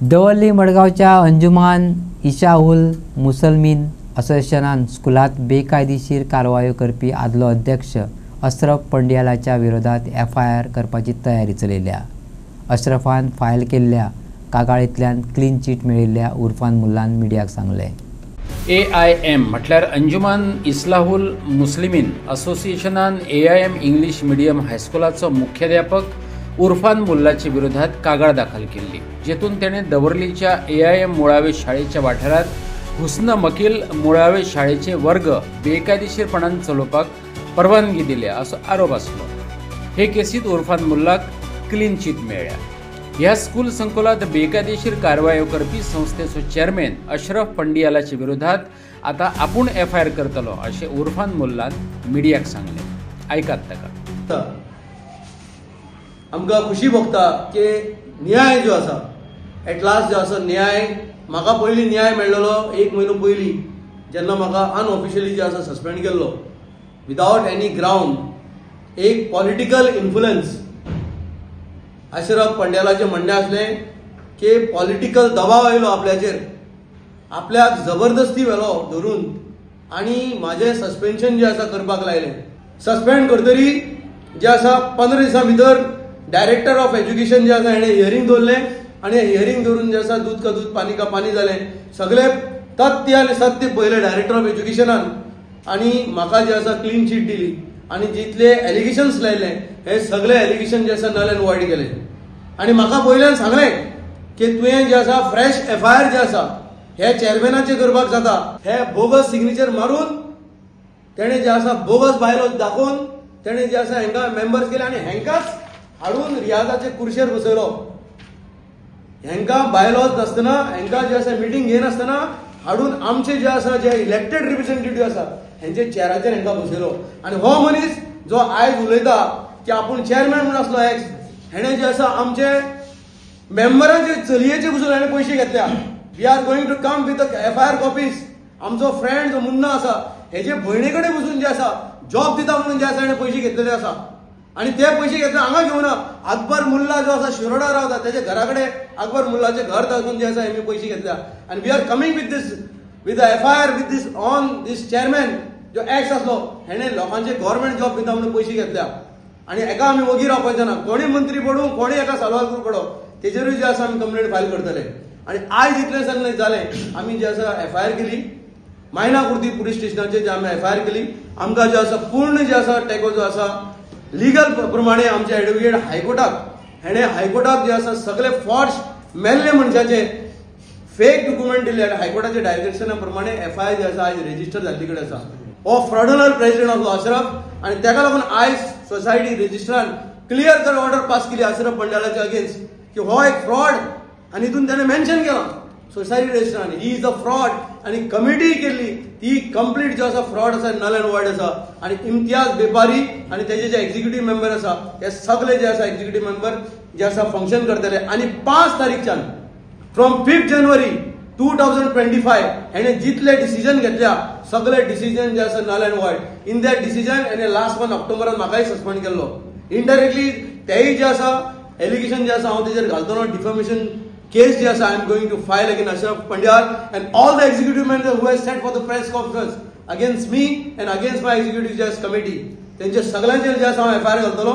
दवर्ली मडगावच्या अंजुमान इशाउल मुसलमीन असोसिएशनान स्कुलात बेकायदेशीर कारवायो करपी आदलो अध्यक्ष अशरफ पंडियालाच्या विरोधात FIR करपाची तयारी चलयल्या। अशरफान फायल केल्ल्या कागाळींतल्यान क्लीन चीट मेळिल्ल्या उर्फान मुल्लान मिडियाक सांगले। AIM म्हटल्यार अंजुमान इस्लाहुल मुस्लिमीन असोसिएशनान AIM इंग्लिश मिडियम हायस्कुलाचो मुख्याध्यापक उर्फान मुल्लाचे विरोधात कागाळ दाखल केली, जेतून तेणे दवर्लीच्या AIM मुळावे शाळेच्या वाठारात हुस्न मकील मुळावे शाळेचे वर्ग बेकायदेशीरपणान चलोवपाक परवानगी दिल्या असो आरोप आसलो। हे केसीत उर्फान मुल्लाक क्लीन चीट मेळ्ळ्या। ह्या स्कूल संकुलात बेकायदेशीर कारवायो करपी संस्थेचो चेअरमॅन अशरफ पंडियालाचे विरोधात आता आपूण FIR करतलो अशें उर्फान मुल्लान मिडियाक सांगले। ऐकात ताका। आमकां खुशी भोगता की न्याय जो आसा एट लास्ट जो आसा न्याय म्हाका पयलीं न्याय मेळ्ळलो 1 म्हयनो पयलीं जेन्ना म्हाका अनऑफिशियली जो आसा सस्पेंड केल्लो विदाउट एनी ग्राउंड। एक पॉलिटिकल इन्फ्लुएंस अशरफ पंडियालाचें म्हणणें आसलें की पॉलिटिकल दबाव आयलो आपल्याचेर, आपल्याक जबरदस्ती व्हेलो धरून आनी म्हाजें सस्पेन्शन जें आसा करपाक लायलें। सस्पेंड करतरी जें आसा 15 दिसां भितर डायरेक्टर ऑफ एज्युकेशन जे आसा हेणें हियरिंग दवरलें आनी हियरिंग धरून जे आसा दूध का दूध पानी का पानी जालें। सगळे तथ्य आनी सत्य पयलें डायरेक्टर ऑफ एज्युकेशनान आनी म्हाका जे आसा क्लीन चीट दिली आनी जितले एलिगेशन्स लायले हे सगळे एलिगेशन जे आसा नल एंड वॉइड केले। आनी म्हाका पयल्यान सांगलें की तुवें जे आसा फ्रेश FIR जे आसा हे चेअरमॅनाचेर करपाक जाता। हे बोगस सिग्नेचर मारून तेणें जे आसा बोगस बायलॉज दाखोवन तेणें जे आसा हांकां मेंबर्स केले आनी हांकांच हाडून रियाजाचे कुर्शेर बसयलो। हांकां बायलॉज नासतना हांकां जे आसा मिटींग घेनासतना हाडून आमचे जे आसा जे इलेक्टेड रिप्रेझेंटेटिव्ह आसा हांचे चेअराचेर हांकां बसयलो। आनी हो मनीस जो आयज उलयता की आपूण चेअरमॅन म्हूण आसलो एक्स, हेणें जे आसा आमचे मेंबरांचे चलयेचे बसून हाणें पयशे घेतल्या। We are going to come with FIR copies. आमचो फ्रेंड जो मुन्ना आसा हेजे भयणे कडेन बसून जे आसा जॉब दिता म्हणून जे आसा हेणें पयशे घेतलेले आसा आनी ते पयशे घेतले हांगा घेवना। अकबर मुल्ला जो आसा शिरोडा रावता तेजे घरा कडेन अकबर मुल्लाचे घर दाखोवन जे आसा हेमी पयशे घेतल्या। आनी we are coming with this with FIR with this on this chairman जो एक्स आसलो हेणें लोकांचे गव्हर्मेंट जॉब दिता म्हणून पयशे घेतल्या आनी हेका आमी वगी रावपाचे ना। कोणी मंत्री पडूं कोणी हेका सालवालकर पडो तेजेरूय जे आसा आमी कंप्लेंट फायल करतले। आनी आयज इतलें सगळें जालें आमी जे आसा FIR केली मायना कुर्ती पुलीस स्टेशनाचेर जे आमी FIR केली। आमकां जे आसा पूर्ण जे आसा टेको जो आसा लिगल प्रमाणे आमचे एडवोकेट हायकोर्टाक हेणें हायकोर्टाक जे आसा सगळे फॉर्ज मेल्ले मनशाचे फेक डॉक्युमेंट दिले आनी हायकोर्टाच्या डायरेक्शना प्रमाणे FIR जे आसा आयज रेजिस्टर जाल्ली कडेन आसा। हो फ्रॉडुलंट प्रेसिडेंट आसलो अशरफ आनी ताका लागून आयज society registrar clear cut order pass केली अशरफ पंडियालाच्या अगेन्स्ट की हो एक फ्रॉड आनी हितून ताणें मेन्शन केलां society registrar he is a fraud आनी कमिटी केल्ली ती कंप्लीट जो आसा फ्रॉड आसा नल एंड वॉइड आसा। आनी इम्तियाज बेपारी आनी तेजे जे एक्झिक्युटिव्ह मेंबर आसा हे सगळे जे आसा एक्झिक्युटिव्ह मेंबर जे आसा फंक्शन करतले। आनी 5 तारीखच्यान फ्रॉम 5 जानेवारी 2025 हेणें जितले डिसिजन घेतल्या सगळे डिसिजन जे आसा null and void. In that decision हेणें लास्ट मंथ ऑक्टोबरान म्हाकाय सस्पेंड केल्लो। इनडायरेक्टली तेय जे आसा एलिगेशन जे आसा हांव तेजेर घालतलो डिफॅमेशन case जे आसा I am going to file against Ashraf Pandiyal and all the executive members who has sent for the press conference against me and against my executive judge committee. त्यांचे सगळ्यांचेर जे आसा हांव FIR घालतलो।